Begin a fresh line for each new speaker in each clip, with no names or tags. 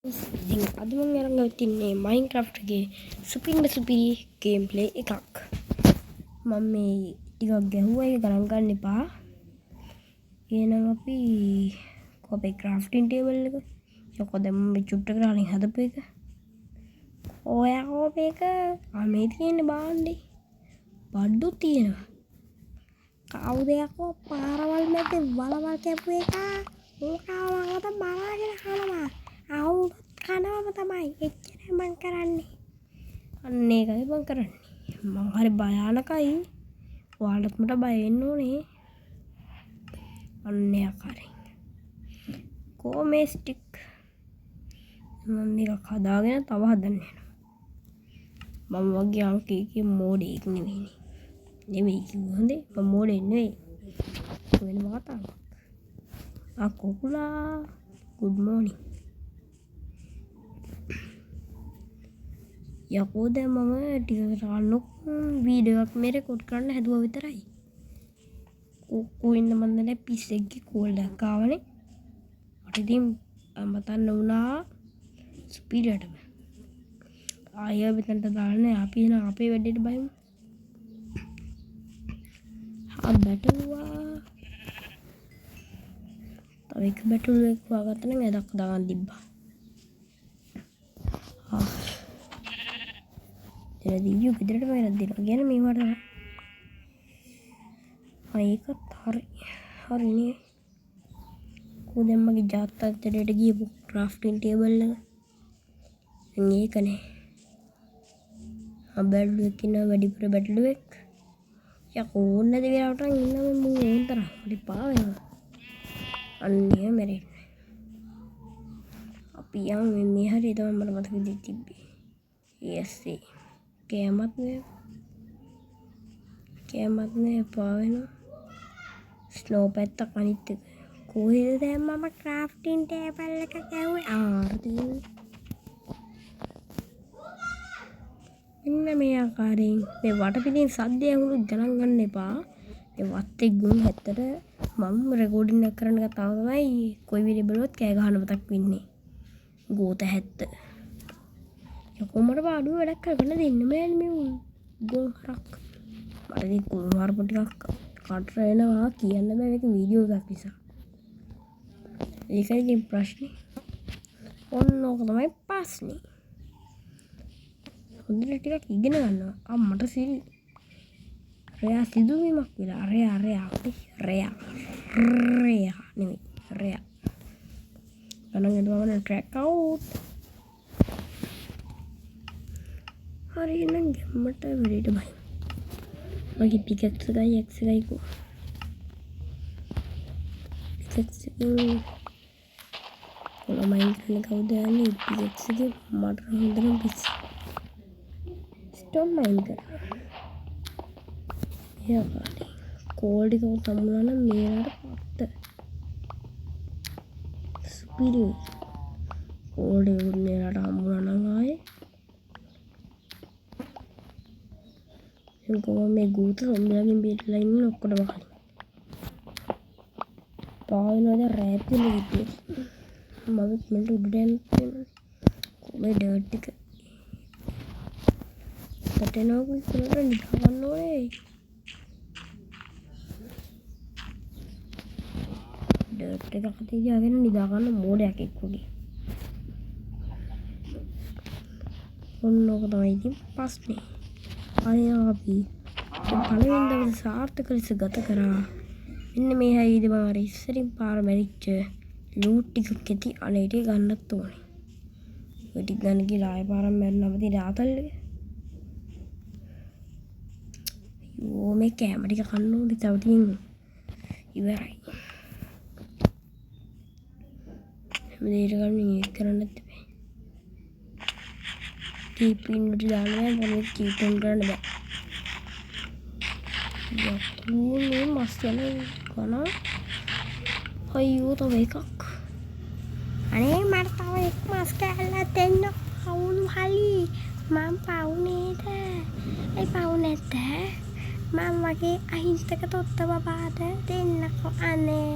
ඉතින් අද මම අරන් තින්නේ Minecraft එකේ සුපිරි ගේම් ප්ලේ එකක්. මම මේ ටිකක් ගැහුවා ඒක ගණන් ගන්න එපා. එහෙනම් අපි කොපේ crafting table එක. යකෝ දැන් මම චුට්ට කරලා හදපු එක. ඔයා කොපේක මේ තියෙන්නේ බාන්නේ. බඩු තියෙනවා. කවුද යකෝ පාරවල් මැද වලවල් කැපු එක? ඕකාවකට බලාගෙන කනවා. අවුත් කනවම තමයි එච්චරයි මං කරන්නේ. අන්න ඒකයි මං කරන්නේ. මං හරි භයානකයි. ඔයාලත් මට බය වෙන්න ඕනේ. අන්න යකාරයි. කොමේ ස්ටික්. මම මේක හදාගෙන තව හදන්න යනවා. මම වගේ අංකේ මෝඩෙක් නෙවෙයි. නෙවෙයි කිව්ව හොඳේ. මම මෝඩෙක් නෙවෙයි. වෙන මොකක්ද? කොකුලා good morning. යකෝ දැන් මම ටිකකට අලුත් වීඩියෝ එකක් මේ රෙකෝඩ් කරන්න හැදුවා විතරයි. කොයින්ද මන් දැන් පිස්සෙක්ගේ කෝල් එකක් ආවනේ. මට ඉතින් මතන්න වුණා ස්පීඩටම. ආයෙ මෙතනට දාන්නේ අපි එන අපේ වැඩේට බයමු. බැටළුවා. තව එක බැටළුවෙක් වගත්ත නම් එදක් දාගන්න තිබ්බා. දියු ගෙදරට වැරද්ද දෙනවා කියන මේවට ඒකත් හරිනේ කො දැන් මගේ ජාතකතරයට ගියපු ක්‍රාෆ්ටින් ටේබල් එක ඒකනේ බැටළුවෙක් ඉන්නවා වැඩිපුර බැටළුවෙක් යකෝ ඕන නැති වෙලාවට ඉන්නවා මම ඕන තරම් හරි පාවෙනවා අන්නේ මැරෙන්නේ අපි යමු මේ හරිය තමයි මට මතක තිබ්බේ යස්සේ කෑමත් නෑ පාවෙනවා ස්නෝ පැත්තක් අනිත් එක කොහෙද දැන් මම ක්‍රාෆ්ටින් ටේබල් එක ගැහුවේ මෙන්න මේ ආකාරයෙන් මේ වටපිටින් සද්දය ඇහුණොත් ගණන් ගන්න එපා මේ වත්තේ ගුණ හැත්තට මම රෙකෝඩින් එක කරන්න ගත්තාම තමයි කොයි වීඩියෝ බලුවත් කෑ ගහන්න මතක් වෙන්නේ ගෝත හැත්ත යකෝ මට පාඩුව වැඩක් කරගන්න දෙන්න බෑනේ මේ ගොන් හරක් මට ඉතින් කුණු හරප ටිකක් කටර එනවා කියන්න බෑ මේක වීඩියෝ එකක් නිසා ඒකයි ඉතින් ප්‍රශ්නේ ඔන්න ඕක තමයි ප්‍රශ්නේ හොඳට ටිකක් ඉගෙන ගන්නවා මට සිල් රෙයා සිදුවීමක් වෙලා රෙයා නෙමෙයි රෙයා ගණන් ගන්නවා ට්‍රැක් අවුට් හරි නම් මට වැඩේට බයි මගේ පිකැක්ස් එකයි එක්ස් එකයි කෝ පිකැක්ස් එකෙන් කොළමයින් කරන කවුද යන්නේ පිකැක්ස් එකේ මට හොඳටම පිස්සි ස්ටෝන් මයින් කරා එයාට කෝල්ඩ් එක සම්මුණා නම් මේලාට පත්ත ස්පීඩි කෝල්ඩ් එක මේලාට හම්බුණා නම් ආයේ එන්කෝ මේ ගූත සොම්බියාගෙන් බේරලා ඉන්න ඔක්කොටම කලින් පාවෙනවද රෑප්පිල විදිය මම මෙල්ට උඩට යන්න කොමේ ඩර්ට් එක පටේනවා ඉස්සරහට නිදා ගන්න ඕනේ ඩර්ට් එක අතේ තියාගෙන නිදා ගන්න මෝඩයක් එක් වගේ ඔන්න ඕක තමයි ඉතින් ප්‍රශ්නේ අපි පළවෙනි දවසේ සාර්ථක ලෙස ගත කරා. මෙන්න මේ හැයිද මම අර ඉස්සරින් පාර මැරිච්ච ලූට් ටිකක් ඇති අනේට ගන්නත් ඕනේ. ඔය ටික ගන්න ගිහලා ආයෙ පාරක් මැරුණාම තියෙන ආතල් එක. යෝ මේ කැම ටික කන්න ඕනේ තව තියෙන්නේ. ඉවරයි. හැමදේට ගන්න මේක කරන්නත් බෑ. කීපින් උඩ දානවා මොනේ කීපින් කරන්න බෑ යකෝ මේ මස් යන කන අයියෝ තව එකක් අනේ මට තව එක මස් කෑල්ලක් දෙන්න කවුරු හරි මම පවුනේද ඒ පවුනේද මම වගේ අහිංසක තොත්ත බබාට දෙන්නකෝ අනේ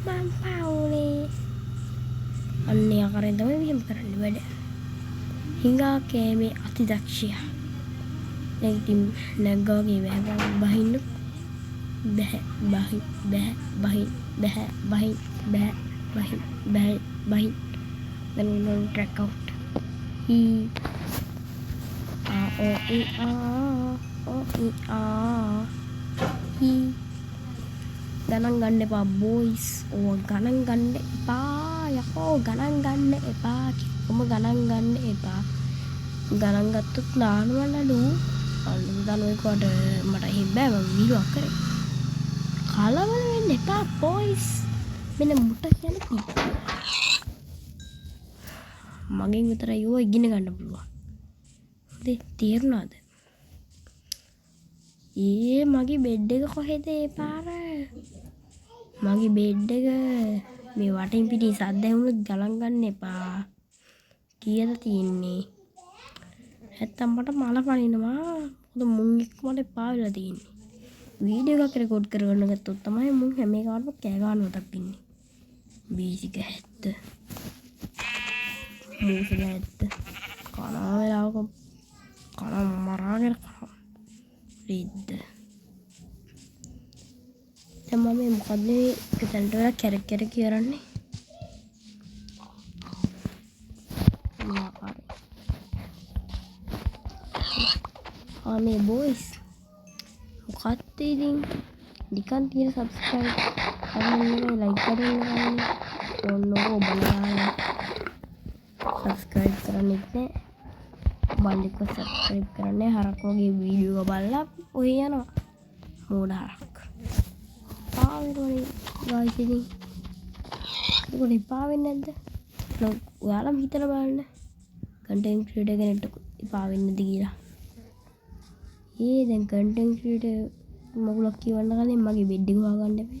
මම පවුනේ අන්න ආකාරයෙන් තමයි මෙහෙම කරන්න වැඩ. හිඟා කෑමේ අතිදක්ෂයා. දැන් ඉතින් නැග්ගා වගේ බහින්න බෑ then we will track out e a o e a e ගණන් ගන්න එපා boys ඕව ගණන් ගන්න එපා යකෝ ගණන් ගන්න එපා කිව්වම ගණන් ගන්න එපා ගණන් ගත්තොත් නානවලු අන්න දනුවෙකුට මට හිබ්බෑ මම වීඩියෝ කරේ කලබල වෙන්න එපා boys මෙන්න මුට කියන පිටු මගෙන් විතරයි යෝ ඉගෙන ගන්න පුළුවන් හරි තේරුණාද මගේ බෙඩ් එක කොහෙද ඒ පාර මගේ බෙඩ් එක මේ වටින් පිටි සද්ද ඇහුනොත් ගණන් ගන්න එපා කීයද තියෙන්නේ නැත්තම් මට මල පනිනවා මොකද මුන් එක්ක මට එපා වෙලා තියෙන්නේ වීඩියෝ එකක් රෙකෝඩ් කරගන්න ගත්තොත් තමයි මුන් හැම එකකටම කෑ ගන්නවටක් ඉන්නේ බීසික හැත්ත මූසක හැත්ත කනවා වෙලාවක කන මරාගෙන කනවා රිද්ද දැන් මම මේ මොකද්ද එතනට වෙලා කැරක් කැරක් කියරන්නේ මේ බොයිස් මොකක්ද ඉතින් නිකන් තියෙන සබ්ස්ක්‍රයිබ් කරන්න ලයික් කරන්න ඕනෝ බලන්න සබස්ක්‍රයිබ් කරන්නෙත් නෑ බල්ලෙක්ව සබස්ක්‍රයිබ් කරන්නේ හරක් වගේ වීඩියෝ බලලා ඔය යනවා මෝඩ හරක් පාවෙන්නේ ගායිස් ඉතින් ඒකට එපා වෙන්නේ නැද්ද ඔයාලම හිතලා බලන්න කන්ටෙන්ට් ක්‍රියේටර් කෙනෙක්ට එපා වෙන්නේ නැද්ද කියලා දැන් කන්ටෙන්ට් ක්‍රියේටර් මගුලක් කියවන්න කලින් මගේ බෙඩ් එක හොයාගන්න එපා.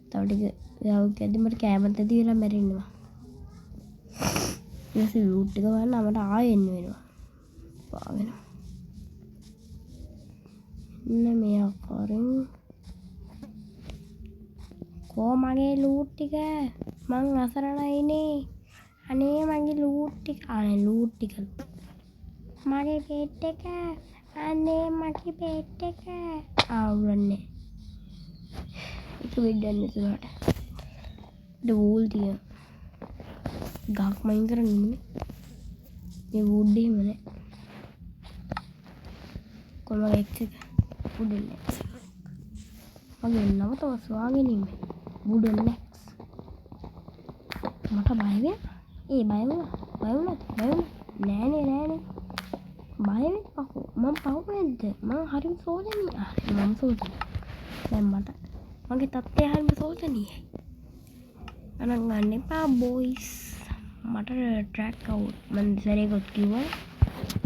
තව ටික යාළුවෙක් ඇද්දි මට කෑමත් ඇති වෙලා මැරෙන්නවා. ඊට පස්සේ ලූට් එක ගන්න මට ආයෙ එන්න වෙනවා. පා වෙනවා. මේ ආකාරයෙන් කො මගේ ලූට් ටික මං අසරණයිනේ. අනේ මගේ ලූට් ටික අනේ ලූට් ටික මගේ බෙඩ් එක අනේ මගේ බෙඩ් එක ආවුන්නේ ඒක බෙඩ්ඩන්න තුනට ඩෝල් තිය ගහක් මයින් කරන්න ඉන්නේ මේ වුඩ් එහෙම නෑ කොළම එක්ක වුඩ් නෙක්ස් මගේ නම තව ස්වාගෙන ඉන්නේ වුඩ් නෙක්ස් මට බය වෙනවා බය වුණා නෑනේ බය වෙපහෝ මම පහු නැද්ද මම හරිම සෝදනී මම සෝදනී දැන් මට මගේ තත්ත්වය හරිම සෝදනීයි අනන් ගන්න එපා බොයිස් මට ට්‍රැක් අවුට් මම සරේකොත් කිව්වා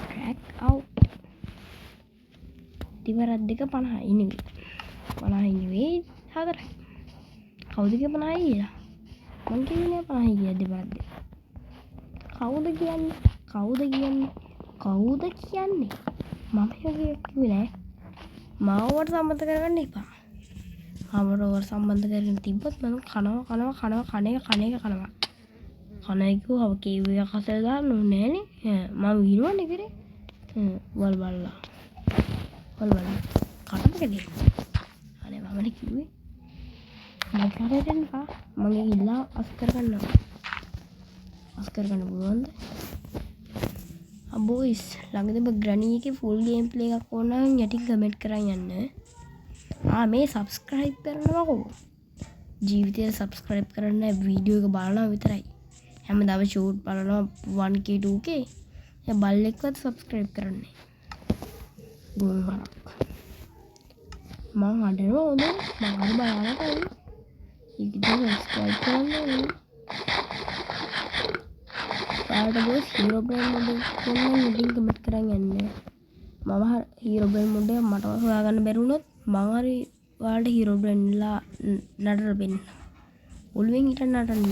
ට්‍රැක් අවුට් දිවරත් දෙක 50යි නෙවෙයි 50යි නෙවෙයි 4යි කවුද කිය 50යි කියලා මං කියන්නේ 50යි කියලා දෙවරත් දෙක කවුද කියන්නේ මම කිව්වේ නෑ මාවට සම්බන්ධ කරගන්න එපා මාවට සම්බන්ධ කරගෙන තිබ්බොත් මම කනවා කන එක කිව්වව කේව් එක කසල දාන්න ඕනේ නෑනේ මම විනවන්නේ කරේ වල් බලලා කටපකදී අනේ මමනේ කිව්වේ මම කරේ දෙන්නවා මගේ ඉල්ලා අස් කරගන්න පුළුවන්ද බොයිස් ළඟදම ග්‍රැනී එකේ ෆුල් ගේම් ප්ලේ එකක් ඕන නම් යටින් කමෙන්ට් කරන් යන්න. මේ සබ්ස්ක්‍රයිබ් කරනවකෝ. ජීවිතේ සබ්ස්ක්‍රයිබ් කරන්න වීඩියෝ එක බලනවා විතරයි. හැමදාම ෂෝට් බලනවා 1k 2k. ඒ බල්ලෙක්වත් සබ්ස්ක්‍රයිබ් කරන්නේ. ගොන් හරක්. මං හදනවා හොඳ මම හරි බලන්නයි. ඉතින් සබ්ස්ක්‍රයිබ් කරන්න ඔයාලට බොස් හීරෝ බ්‍රෑන්ඩ් මොඩල් කොන්න ඉතින් කමෙන්ට් කරන් යන්න මම හීරෝ බ්‍රෑන්ඩ් මොඩල් මට හොයාගන්න බැරි වුණොත් මං හරි ඔයාලට හීරෝ බ්‍රෑන්ඩ්ලා නටර වෙන්න ඔළුවෙන් හිටන් නටන්න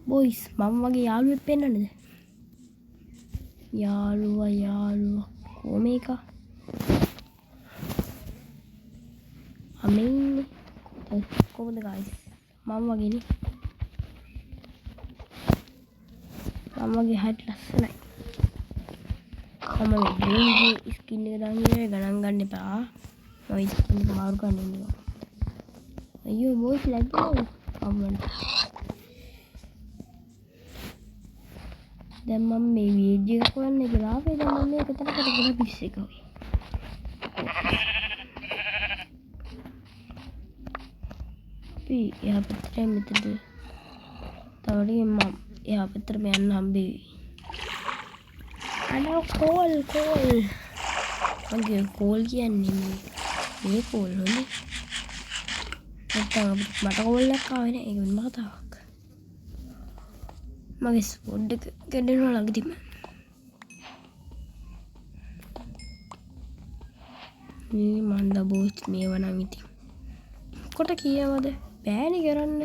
බොයිස් මම වගේ යාළුවෙක් පෙන්නන්නද යාළුවා කොමේක අමේ කොහොමද ගයිස් මම වගේනේ. මම වගේ හරි ලස්සනයි. මම මේ ඩ්‍රීම්ගේ ස්කින් එක දාන්නේ ගණන් ගන්න එපා. මම ස්කින් එක මාරු කරන්න ඉන්නවා. අයියෝ බොයිස් ලැග්ගිලා අම්මන්ට. දැන් මම මේ වීඩියෝ එක කරන්න කියලා ආවේ. දැන් මම මේක තනකට ගිහලා පිස් එක වෙයි. අපි එහා පැත්තට මෙතනට තවටින් මම එහා පැත්තට යන්න හම්බෙවි. අනේ කෝල් මගේ කෝල් කියන්නේ මේ කෝල් හොනේ. නැත්නම් මට කෝල් එකක් ආවේ නෑ. ඒක වෙනම කතාවක්. මගේ ස්පොඩ් එක කැඩෙනවා ළඟදිම. මේ මන්ද බෝස් මේව නම් ඉතින් කොට කියවද බෑනේ කරන්න.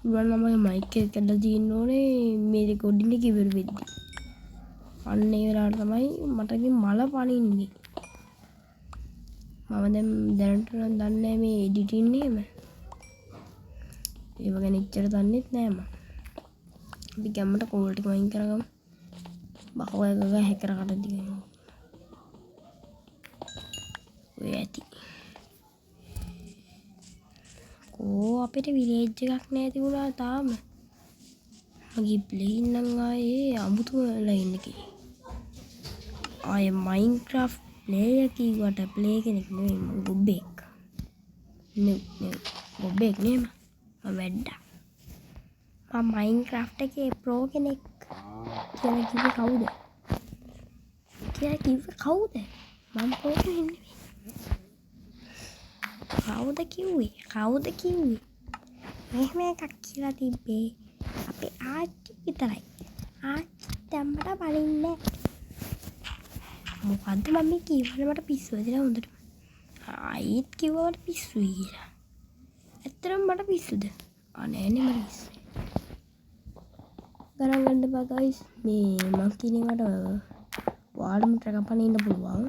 පුළුවන් නම් මගේ මයික් එක කඩලා තියෙන්න ඕනේ මේ රෙකෝඩින් එක ඉවර වෙද්දි. අන්න ඒ වෙලාවට තමයි මටගේ මල පනින්නේ. මම දැනට නම් දන්නේ මේ එඩිටින් එහෙම. ඒව ගැන ඉච්චර දන්නෙත් නෑ මම. අපි ගැම්මට කෝල් ටික වයින් කරගමු. බකව එකක හැකරකට දිගනවා. ඔය ඇති. කෝ අපිට විලේජ් එකක් නෑ තිබුණා තාම. මගේ ප්ලේන් නම් ආයේ අමුතුම ලයින් එකේ. ආයේ මයින්ක්‍රාෆ්ට් ප්ලේයර් කිව්වට ප්ලේ කෙනෙක් නෙවෙයි මම ගොබ්බෙක්. නේ ගොබ්බෙක් නේ මම වැඩා. මම මයින්ක්‍රාෆ්ට් එකේ ප්‍රෝ කෙනෙක් කියලා කිව්වේ කවුද? මම ප්‍රෝ කෙනෙක් නෙවෙයි. කවුද කිව්වේ? එහෙම එකක් කියලා තිබ්බේ අපේ ආච්චි විතරයි. ආච්චි දැම්මට බලින්නේ. මොකද්ද මම කියවල මට පිස්සු වැදිලා හොඳට. ආයිත් කිව්වා මට පිස්සුයි කියලා. ඇත්තටම මට පිස්සුද? නෑනේ මට පිස්සු. ගණන් ගන්න එපා ගයිස්. මේ මං කියන එකට ඔයාලම ට්‍රැක් පනින්න පුළුවන්.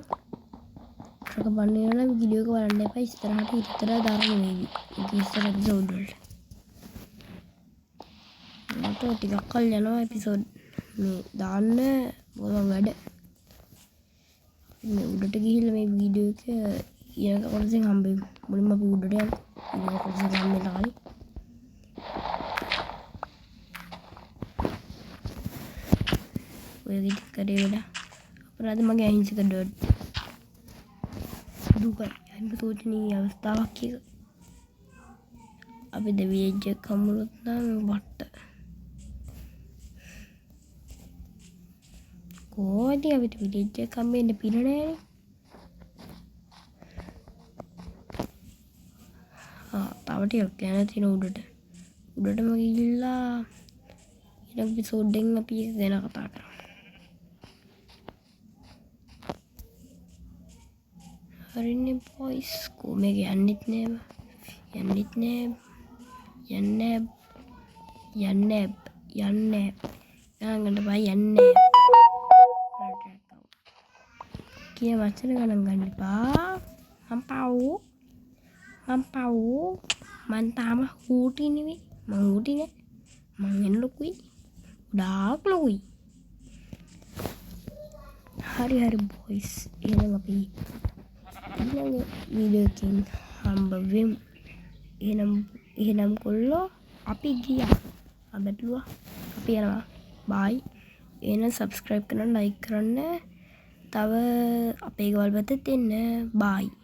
ට්‍රැක් පනින්න නම් වීඩියෝ එක බලන්න එපා. ඉස්සරහට ඉතර දාන්න වේවි. ඒක ඉස්සර එපිසෝඩ් වලට. මට ටිකක් කල් යනවා එපිසෝඩ් මේ දාන්න මොකද වැඩ. මේ උඩට ගිහිල්ලා මේ වීඩියෝ එක ඊළඟ කොටසෙන් හම්බෙමු. මුලින්ම අපි උඩට යමු. ඊළඟ කොටසෙන් හම්බෙන්න කලින් ඔය විදිහට කරේ වැඩ. අපරාධ මගේ අහිංසක ඩොට්. දුකයි. අහිංසක සෝචනීය අවස්ථාවක් එක. අපි ද විලේජ් එක හම්බුනොත් නම් වට්ට. කොහොමද අපිට විලේජ් එක හම්බෙන්න පින නෑනේ. තව ටිකක් යන තියෙන උඩටම ගිහිල්ලා ඊළඟ එපිසෝඩ් එකෙන් අපි ඒක ගැන කතා කරමු. හරිනේ බොයිස්. කොහොමද යන්නෙත් නෑ. යන්නේ ගන්න බෑ යන්නේ. කිය වචන ගණන් ගන්න එපා. මං තාම හූටි නෙවෙයි. මං හූටි නෑ. මං වෙන ලොකුයි. ගොඩාක් ලොකුයි. හරි බොයිස්. එහෙනම් අපි ඊළඟ වීඩියෝ එකකින් හම්බ වෙමු. එහෙනම් කොල්ලෝ අපි ගියා. බැටළුවා අපි යනවා. බයි. එහෙනම් subscribe කරන්න, like කරන්න. තව අපේ ගෙවල් පැත්තට එන්න. බයි.